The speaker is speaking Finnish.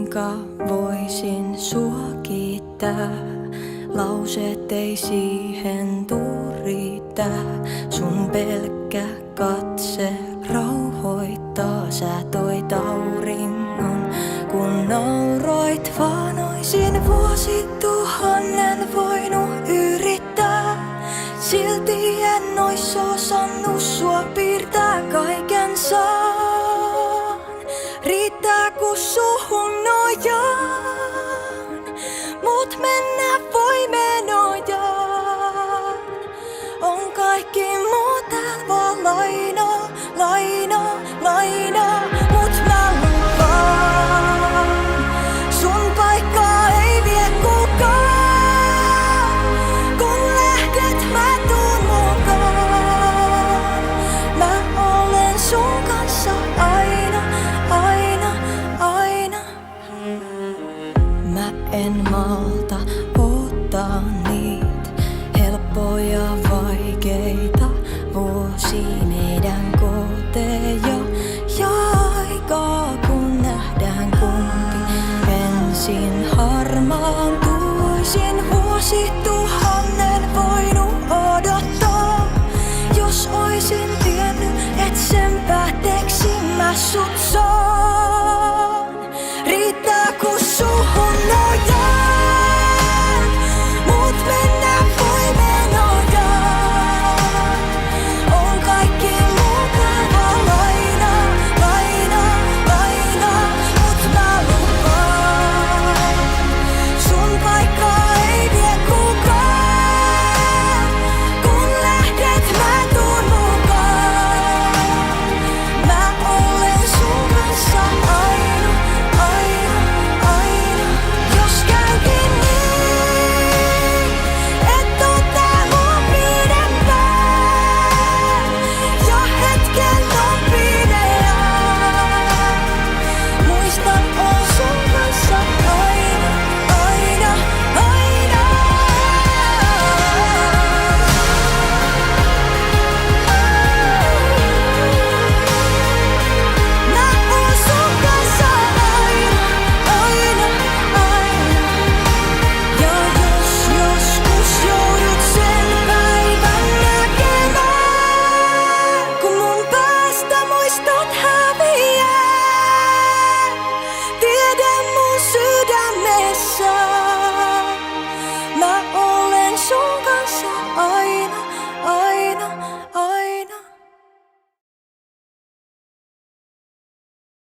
kuinka voisin sua kiittää. Lauseet ei siihen tuu riittää. Sun pelkkä katse rauhoittaa. Sä toit auringon, kun nauroit. Vaan oisin vuosituhannen voinut yrittää. Silti en ois osannut sua piirtää. Kaiken saan, riittää kun suhun nojaan. Mut mennä voi menojaan. On kaikki muu tääl vaan lainaa, lainaa, lainaa. Mut mä lupaan, sun paikkaa ei vie kukaan. Kun lähdet mä tuun mukaan. Mä olen sun kanssa aina, aina, aina. Mä en malta ottaa niitä helppoja vaikeita vuosia meidän koteen jo. Ja aikaa kun nähdään kumpi ensin harmaantuisin. Vuosituhannen voinut odottaa. Jos oisin tiennyt et sen päätteeksi mä sut